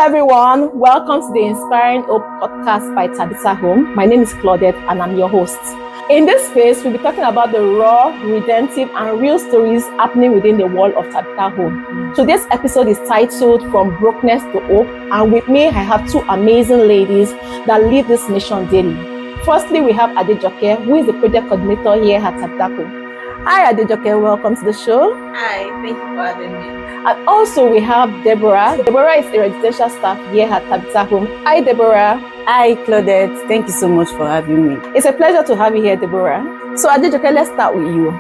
everyone, welcome to the Inspiring Hope podcast by Tabitha Home. My name is Claudette and I'm your host. In this space, we'll be talking about the raw, redemptive and real stories happening within the wall of Tabitha Home. Today's episode is titled From Brokenness to Hope, and with me I have two amazing ladies that live this mission daily. Firstly, we have Adejoke, who is the project coordinator here at Tabitha Home. Hi Adejoke, welcome to the show. Hi, thank you for having me. And also we have Deborah. Deborah is a residential staff here at Tabitha Home. Hi Deborah. Hi Claudette, thank you so much for having me. It's a pleasure to have you here, Deborah. So Adejoke, let's start with you.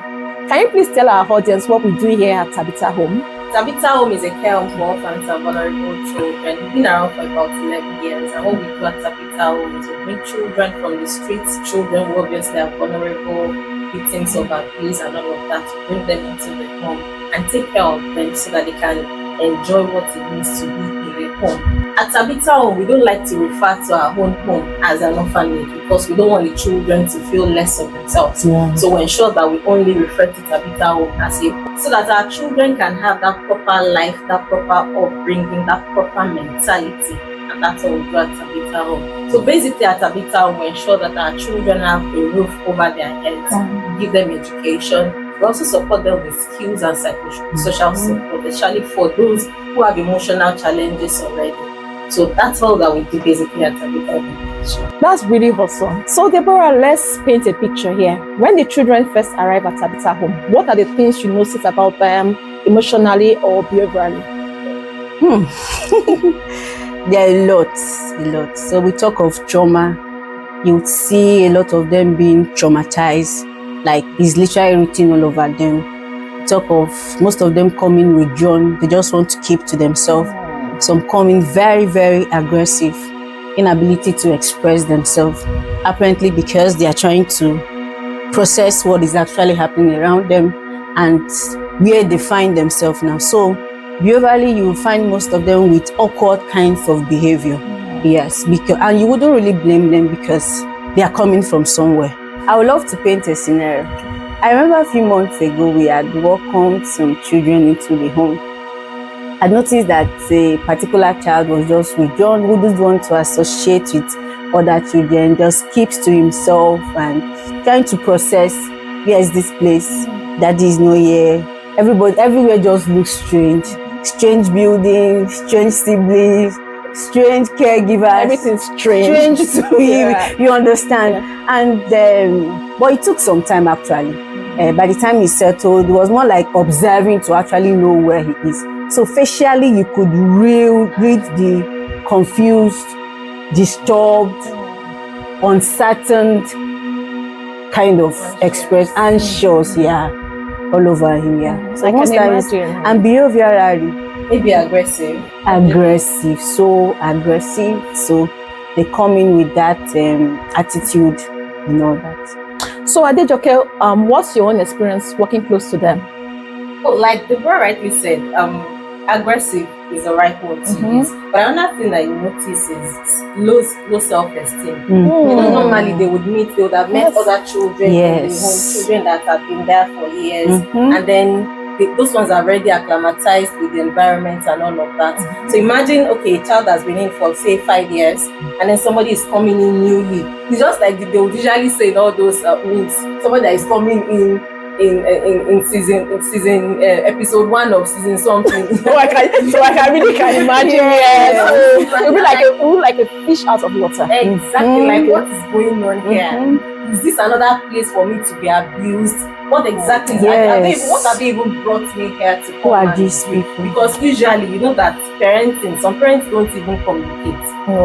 Can you please tell our audience what we do here at Tabitha Home? Tabitha Home is a care home for orphans and vulnerable children. We've been around for about 11 years, and what we do at Tabitha Home is we bring children from the streets, children who obviously are vulnerable, victims of abuse and all of that, to bring them into the home and take care of them so that they can enjoy what it means to be in a home. At Tabitha Home, we don't like to refer to our own home as an orphanage because we don't want the children to feel less of themselves. Yeah. So we ensure that we only refer to Tabitha Home as a home so that our children can have that proper life, that proper upbringing, that proper mentality. And that's what we do at Tabitha Home. So basically at Tabitha Home, we ensure that our children have a roof over their heads, give them education. We also support them with skills and social support, especially for those who have emotional challenges already. So that's all that we do basically at Tabitha Home. That's really awesome. So Deborah, let's paint a picture here. When the children first arrive at Tabitha Home, what are the things you notice about them emotionally or behaviorally? There are a lot. So we talk of trauma. You see a lot of them being traumatized. Like it's literally written all over them. Talk of most of them coming withdrawn. They just want to keep to themselves. Some coming very, very aggressive, inability to express themselves, apparently because they are trying to process what is actually happening around them and where they find themselves now. So behaviorally, you will find most of them with awkward kinds of behavior. Yes, and you wouldn't really blame them because they are coming from somewhere. I would love to paint a scenario. I remember a few months ago, we had welcomed some children into the home. I noticed that a particular child was just withdrawn, who doesn't want to associate with other children, just keeps to himself and trying to process, where is this place? Daddy is not here. Everywhere just looks strange. Strange buildings, strange siblings, strange caregivers. Everything's strange. Strange to him, you understand? Yeah. And but it took some time actually. By the time he settled, it was more like observing to actually know where he is. So facially, you could read the confused, disturbed, uncertain kind of express, anxious, all over him, So I can imagine. And behaviorally, maybe aggressive. So aggressive. So they come in with that attitude and all that. So Adejoke, what's your own experience working close to them? Oh, like Deborah rightly said, aggressive is the right word to use. But another thing that you notice is low self-esteem. You know, normally they would have met other children in the home, children that have been there for years, and then those ones are already acclimatized with the environment and all of that. So imagine, okay, a child has been in for say 5 years, and then somebody is coming in newly. It's just like they would usually say in all those meets, somebody that is coming in season episode 1 of season something. so I can really imagine. It will be like a fish out of water. Exactly. Like what is going on here? Is this another place for me to be abused? What exactly is what have they even brought me here to come? Who are these people? Because usually you know that parenting, some parents don't even communicate.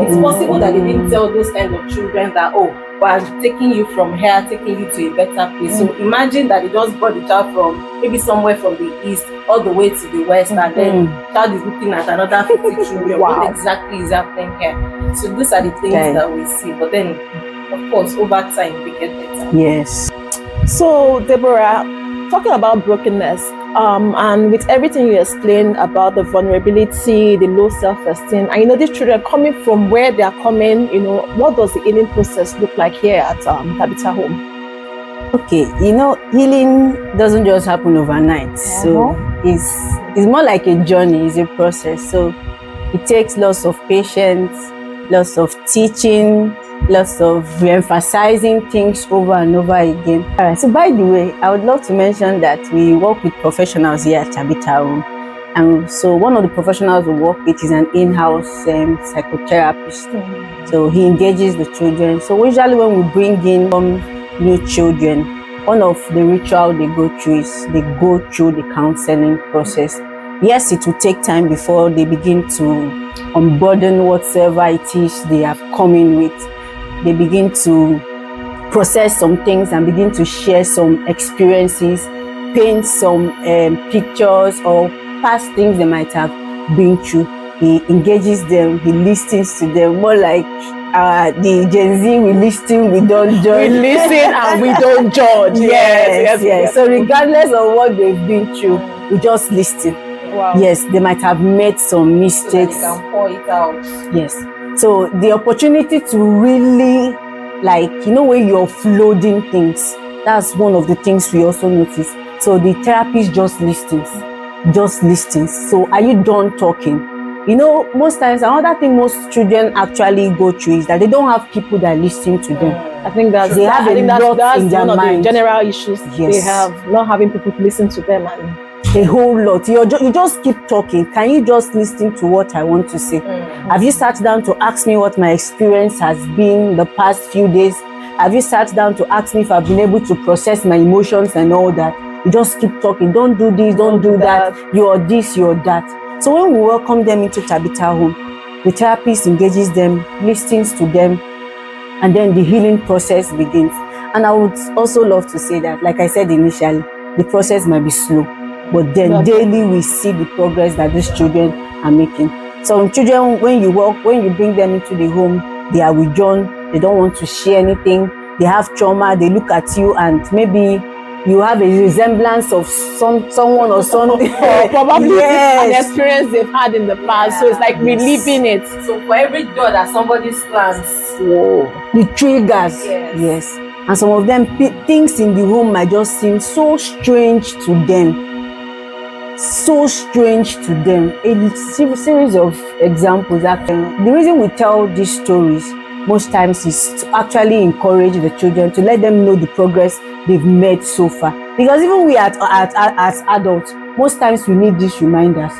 It's possible that they didn't tell those kind of children that, I'm taking you from here, taking you to a better place. So imagine that they just brought the child from maybe somewhere from the east all the way to the west, and then the child is looking at another 50 children. What exactly is happening here? So these are the things that we see. But then, of course, over time we get better. Yes. So Deborah, talking about brokenness, and with everything you explained about the vulnerability, the low self-esteem, and these children coming from where they are coming, what does the healing process look like here at Tabitha Home? Okay, healing doesn't just happen overnight. So it's more like a journey, it's a process. So It takes lots of patience, lots of teaching, lots of re-emphasizing things over and over again. All right, so by the way, I would love to mention that we work with professionals here at Tabitha Home. And so one of the professionals we work with is an in-house psychotherapist. So he engages the children. So usually when we bring in new children, one of the rituals they go through is they go through the counseling process. Yes, it will take time before they begin to unburden whatsoever it is they have come in with. They begin to process some things and begin to share some experiences, paint some pictures or past things they might have been through. He engages them, he listens to them, more like the Gen Z, we listen, we don't judge. We listen and we don't judge. Yes. So regardless of what they've been through, we just listen. Wow. Yes, they might have made some mistakes. So that they can pour it out. Yes. So the opportunity to really, like, when you're offloading things, that's one of the things we also notice. So the therapist just listens. So are you done talking? Most times, another thing most children actually go through is that they don't have people that listen to them. I think that's They have a lot in their one of the mind. general issues Yes. they have, not having people to listen to them. And a whole lot. You just keep talking. Can you just listen to what I want to say? Have you sat down to ask me what my experience has been the past few days? Have you sat down to ask me if I've been able to process my emotions and all that? You just keep talking. Don't do this, don't do that. You're this, you're that. So when we welcome them into Tabitha Home, the therapist engages them, listens to them, and then the healing process begins. And I would also love to say that, like I said initially, the process might be slow, but then daily we see the progress that these children are making. Some children, when you bring them into the home, they are withdrawn, they don't want to share anything, they have trauma, they look at you and maybe you have a resemblance of someone or something. or probably an experience they've had in the past. So it's like reliving it. So for every door that somebody slams, the triggers. Yes. And some of them, things in the home might just seem so strange to them. A series of examples. Actually, the reason we tell these stories most times is to actually encourage the children, to let them know the progress they've made so far. Because even we as adults, most times we need these reminders.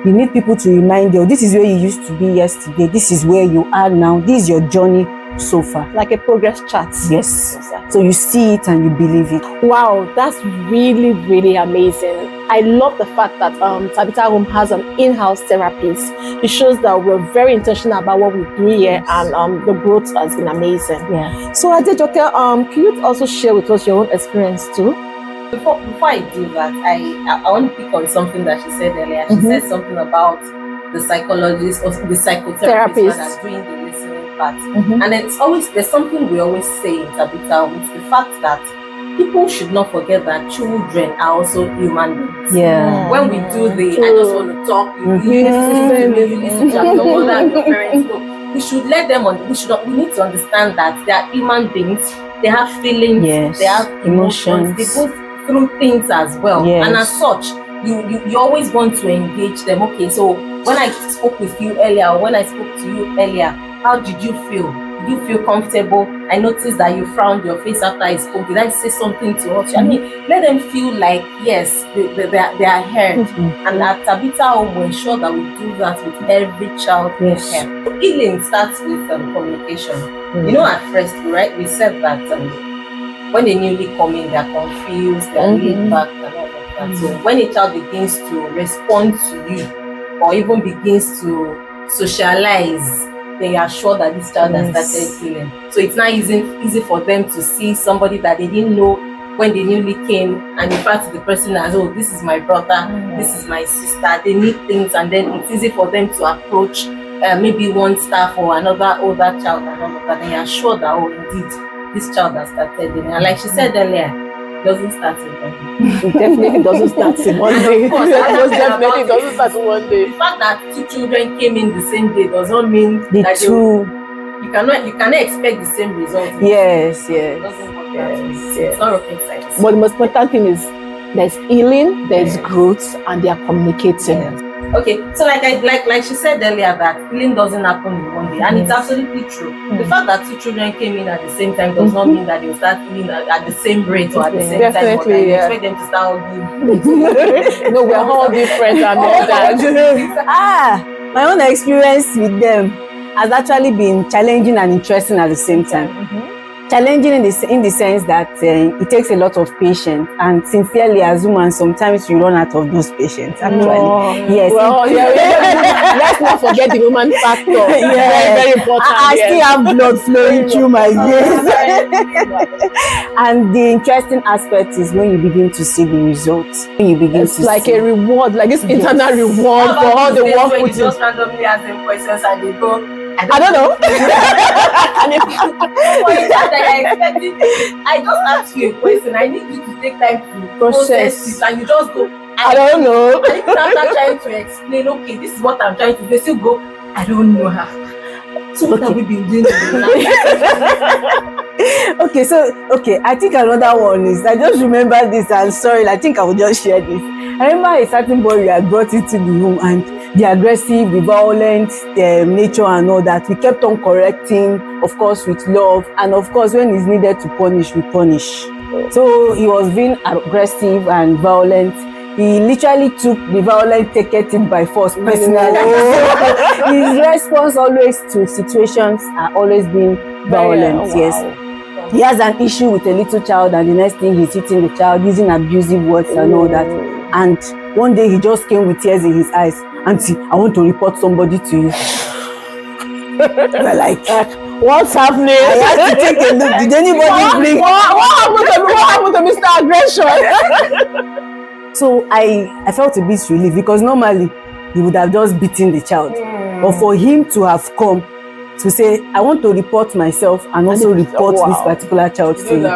You need people to remind you, this is where you used to be yesterday, this is where you are now, this is your journey so far. Like a progress chart. Yes. So you see it and you believe it. Wow, that's really, really amazing. I love the fact that Tabitha Home has an in-house therapist. It shows that we're very intentional about what we do here, and the growth has been amazing. Yeah. So Adejoke, can you also share with us your own experience too? Before I do that, I want to pick on something that she said earlier. She said something about the psychologist or the psychotherapist that are doing the listening part. And there's something we always say in Tabitha, it's the fact that people should not forget that children are also human beings. Yeah. When we do I just want to talk, you listen to your mother and your parents. We should let them we need to understand that they are human beings. They have feelings, they have emotions, they go through things as well. And as such, you always want to engage them. Okay, so when I spoke with you earlier, or when I spoke to you earlier, how did you feel? Did you feel comfortable? I noticed that you frowned your face after I spoke. Did I say something to us? I mean, let them feel like, yes, they are heard. And at Tabitha Home, we ensure that we do that with every child we have. So healing starts with communication. At first, we said that when they newly come in, they are confused, they are laid back and all of that. So when a child begins to respond to you, or even begins to socialize, they are sure that this child has started healing. So it's not easy for them to see somebody that they didn't know when they newly came and refer to the person as, oh, this is my brother, this is my sister. They need things, and then it's easy for them to approach maybe one staff or another older child and all of that. They are sure that, oh, indeed, this child has started healing. And like she said earlier, it doesn't start in one day. It definitely doesn't start in one day. Of course, Most definitely doesn't start in one day. The fact that two children came in the same day does not mean that you cannot expect the same result. Yes. It doesn't work that way. It's not rocket science. But the most important thing is there's healing, there's growth, and they are communicating. Okay, so like she said earlier that healing doesn't happen in one day, and it's absolutely true. The fact that 2 children came in at the same time does not mean that they will start healing at the same rate or at the same time. Or that you expect them to start hugging. No, we're all different and all that. My own experience with them has actually been challenging and interesting at the same time. Challenging in the sense that it takes a lot of patience, and sincerely as humans sometimes you run out of those patience actually. Yes. Well, let's not forget the human factor. Very, very important. I still have blood flowing through my veins. And the interesting aspect is when you begin to see the results. When you begin it's like a reward, like this internal reward for all the work we just randomly ask them questions and they go, I don't know. I just asked you a question. I need you to take time to process it, and you just go, I don't know. And even after trying to explain, okay, this is what I'm trying to do, they still go, I don't know how. So what have we been doing Okay, I think another one is, I just remember this, and sorry, I think I will just share this. I remember a certain boy we had brought into the room, and the aggressive, the violent nature and all that, we kept on correcting, of course with love, and of course when it's needed to punish, we punish. So he was being aggressive and violent. He literally took the violent, take it by force personally. His response always to situations are always being violent. Yes. He has an issue with a little child, and the next thing he's hitting the child, using abusive words and all that. And one day he just came with tears in his eyes. Auntie, I want to report somebody to you. We're like, what's happening? I had to take a look. Did anybody bring? What happened to Mr. Aggression? So I felt a bit relieved, because normally he would have just beaten the child. But for him to have come to say, I want to report myself and also report this particular child to you.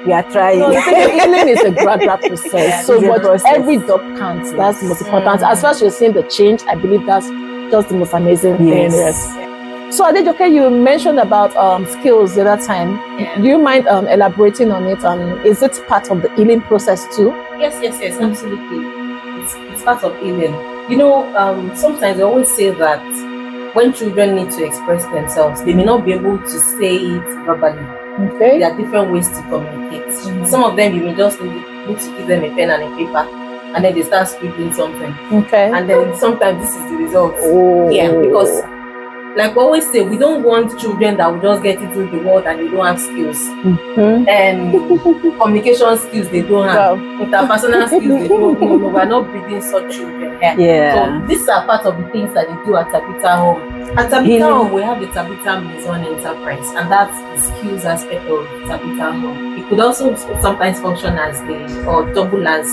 We are trying. No, healing is a gradual process. So, but every dot counts. That's the most important. As far as you're seeing the change, I believe that's just the most amazing thing. Yes. So, Adejoke, you mentioned about skills the other time. Yeah. Do you mind elaborating on it? Is it part of the healing process too? Yes, absolutely. It's part of healing. You know, sometimes I always say that when children need to express themselves, they may not be able to say it verbally. Okay. There are different ways to communicate. Some of them you may just need to give them a pen and a paper, and then they start scribbling something. Okay. And then sometimes this is the result. Yeah, because like we always say, we don't want children that will just get into the world and they don't have skills. And communication skills they don't have. Interpersonal skills they don't know. No, we're not breeding such children. So these are part of the things that they do at Tabitha Home. At Tabitha Home, we have the Tabitha Maison Enterprise, and that's the skills aspect of Tabitha Home. It could also sometimes function as or double as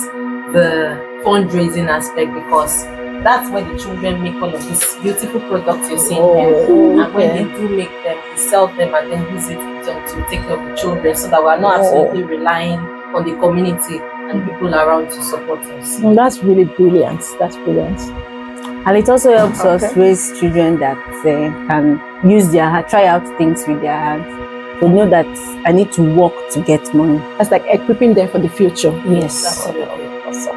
the fundraising aspect, because that's where the children make all of these beautiful products you're seeing here. And when they do make them, we sell them and then use it to take care of the children, so that we're not absolutely relying on the community and people around to support us. That's really brilliant. That's brilliant. And it also helps us raise children that can use their heart, try out things with their hands. To know that I need to work to get money. That's like equipping them for the future. Yes. Absolutely.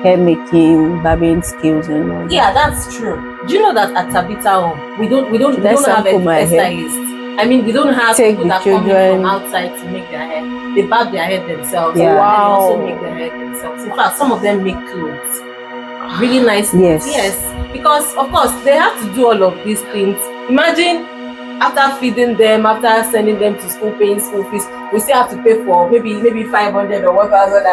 Hair making, barbing skills and all that. Yeah, that's true. Do you know that at Tabitha Home, we don't have a stylist? I mean, we don't have people that come in from outside to make their hair. They barb their hair themselves. Yeah. And they also make their hair themselves. In fact, some of them make clothes. Really nice clothes. Yes. Because of course they have to do all of these things. Imagine after feeding them, after sending them to school, paying school fees, we still have to pay for maybe 500 or 1,000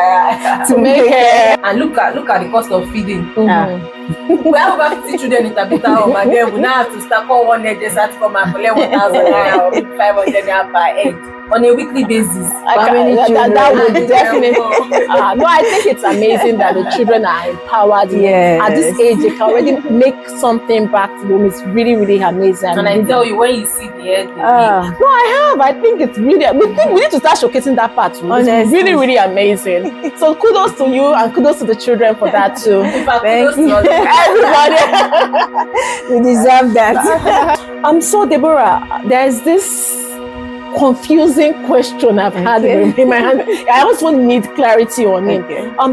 to make hair. And look at the cost of feeding. We have over 50 children in Tabitha Home, and then we now have to start call one head just to come and collect 1,000 or 500 per head on a weekly basis. That would definitely. No, I think it's amazing that the children are empowered. At this age, they can already make something back to them. It's really, really amazing. And I tell you, when you see the head, no, I have. I think it's really. We need to start showcasing that part too. It's really, really amazing. So kudos to you and kudos to the children for that too. Thank you, everybody. We deserve that. So Deborah, there's this confusing question I've had in my hand. I also need clarity on it.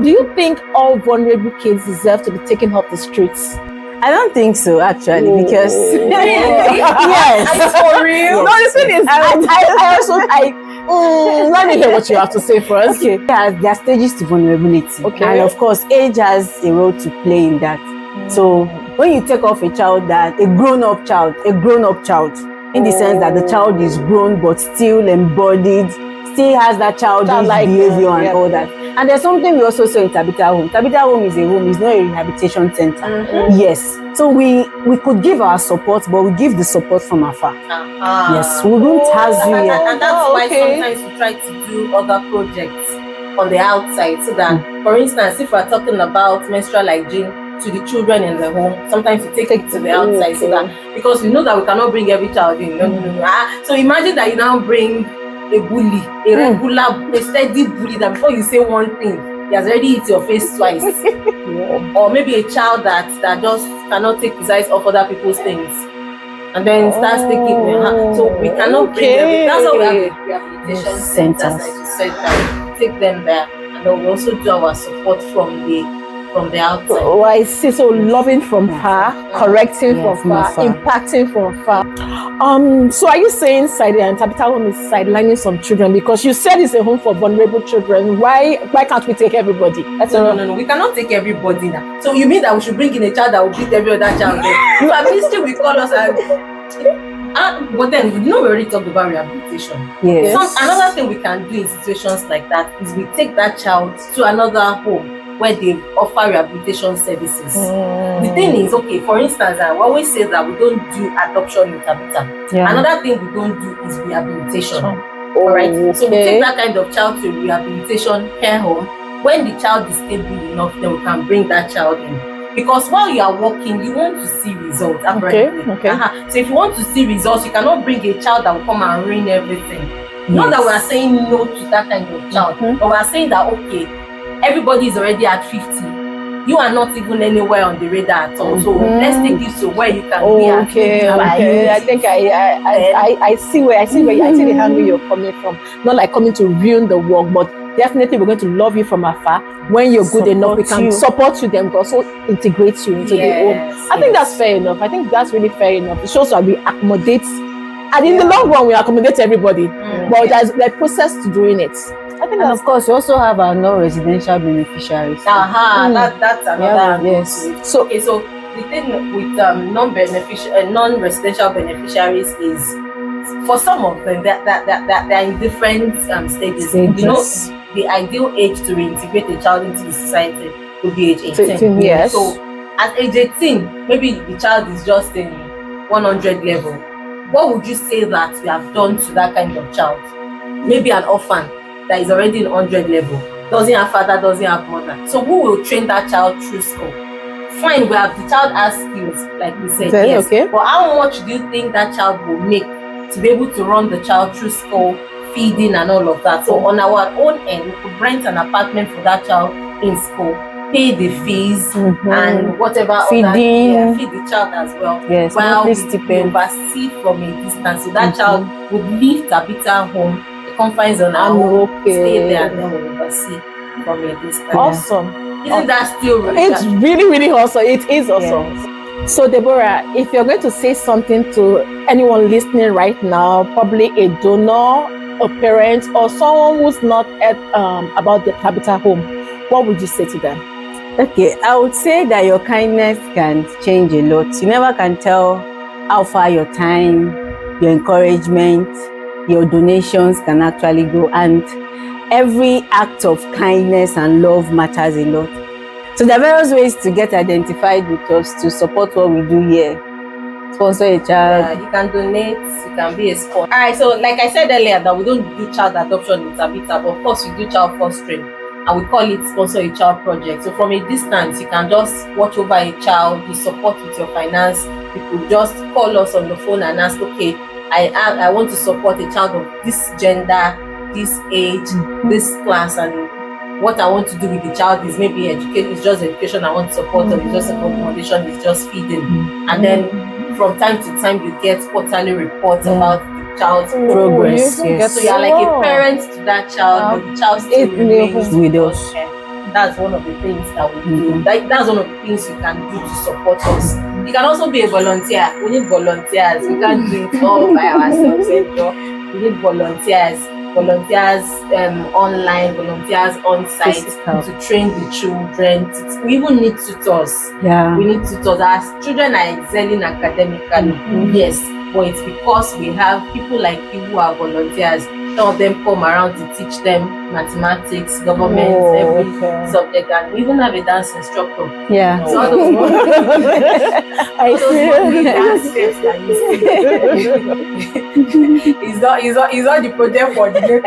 Do you think all vulnerable kids deserve to be taken off the streets? I don't think so, actually, because yes, It's for real. no, the thing is, I also let me hear what you have to say first. okay, there are stages to vulnerability, Okay. and of course, age has a role to play in that. So when you take off a child, a grown-up child, in the sense that the child is grown but still embodied, still has that childish Childlike, behavior and yeah. all that. And there's something we also saw in Tabitha Home. Tabitha Home is a home, it's not a rehabilitation center. Yes. So we could give our support, but we give the support from afar. Yes, we won't have you here. And that's why okay. sometimes we try to do other projects on the outside, so that, for instance, if we're talking about menstrual hygiene to the children in the home, sometimes we take it to the outside, so that, because we know that we cannot bring every child in. No. So imagine that you now bring a bully, a regular, a steady bully, that before you say one thing, he has already hit your face twice. Or maybe a child that just cannot take his eyes off other people's things, and then starts taking so we cannot bring them. That's why we have rehabilitation centers, like you said, that take them there, and then we also do our support from the outside. Oh, I see. So loving from far, correcting from far, impacting from far. So are you saying Tabitha Home is sidelining some children because you said it's a home for vulnerable children? Why can't we take everybody? No. We cannot take everybody now. So you mean that we should bring in a child that will beat every other child? So our ministry will call us and. But then, we already talked about rehabilitation. Yes. Another thing we can do in situations like that is we take that child to another home where they offer rehabilitation services. The thing is, okay, for instance, I always say that we don't do adoption in Tabitha. Another thing we don't do is rehabilitation. Alright, so we take that kind of child to a rehabilitation care home. When the child is stable enough, then we can bring that child in. Because while you are working, you want to see results. Apparently. So if you want to see results, you cannot bring a child that will come and ruin everything. Not that we are saying no to that kind of child, but we are saying that, okay, everybody is already at 50. You are not even anywhere on the radar at all. So let's take you to where you can be at. Okay. I think I see the angle you're coming from. Not like coming to ruin the work, but definitely we're going to love you from afar. When you're good enough, we can support you, then we also integrate you into the home. I think that's fair enough. I think that's really fair enough. It shows that we accommodate, and in the long run, we accommodate everybody. But there's a process to doing it. I think, and of course, we also have our non-residential beneficiaries. That's another. Yes. So the thing with non-residential beneficiaries is, for some of them, that they're in different stages. You know, the ideal age to reintegrate a child into the society would be age 18. Yes. So at age 18, maybe the child is just in 100 level. What would you say that you have done to that kind of child? Maybe an orphan that is already in 100 level, doesn't have father, doesn't have mother. So who will train that child through school? Fine, we have the child has skills, like we said, yes. Okay. But how much do you think that child will make to be able to run the child through school, feeding and all of that? So on our own end, we could rent an apartment for that child in school, pay the fees and whatever feeding, feed the child as well. Yes, while we oversee from a distance. So that child would leave Tabitha Home, confines on our own, stay there, and then we'll oversee from a distance. Awesome. Isn't that still really? It's really, really awesome. It is awesome. Yes. So Deborah, if you're going to say something to anyone listening right now, probably a donor, a parent, or someone who's not about the Tabitha Home, what would you say to them? Okay, I would say that your kindness can change a lot. You never can tell how far your time, your encouragement, your donations can actually go, and every act of kindness and love matters a lot. So there are various ways to get identified with us to support what we do here. Sponsor a child. You can donate, you can be a sponsor. Alright, so like I said earlier that we don't do child adoption in Tabitha, but of course we do child fostering, and we call it Sponsor a Child project. So from a distance, you can just watch over a child, you support with your finance. You could just call us on the phone and ask, okay, I want to support a child of this gender, this age, this class, and what I want to do with the child is maybe it's just education I want to support, or it's just accommodation, it's just feeding. And then from time to time you get quarterly reports about the child's progress. So you're like a parent to that child, but the child still remains with us. That's one of the things that we do. That's one of the things you can do to support us You can also be a volunteer. We need volunteers. We can't do it all by ourselves. We need volunteers. Volunteers online, volunteers on site to train the children. We even need tutors. Yeah. We need tutors. Our children are excelling academically, yes, but it's because we have people like you who are volunteers. Some of them come around to teach them mathematics, government, every subject, and we even have a dance instructor. Yeah. So all those monthly dance steps that you see. He's not the project coordinator.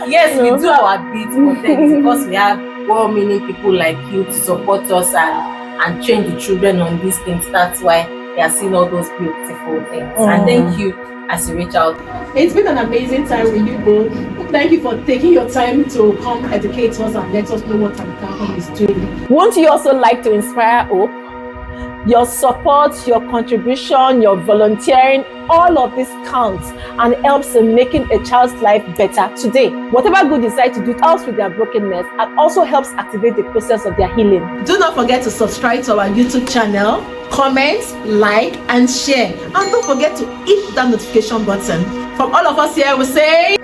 Yes, we do our bit, but then it's because we have well-meaning people like you to support us and train the children on these things. That's why they are seeing all those beautiful things. And thank you as you reach out. It's been an amazing time with you both. Thank you for taking your time to come educate us and let us know what Tabitha Home is doing. Won't you also like to inspire hope? Your support, your contribution, your volunteering, all of this counts and helps in making a child's life better today. Whatever good you decide to do helps with their brokenness and also helps activate the process of their healing. Do not forget to subscribe to our YouTube channel, comment, like, and share. And don't forget to hit that notification button. From all of us here, we say...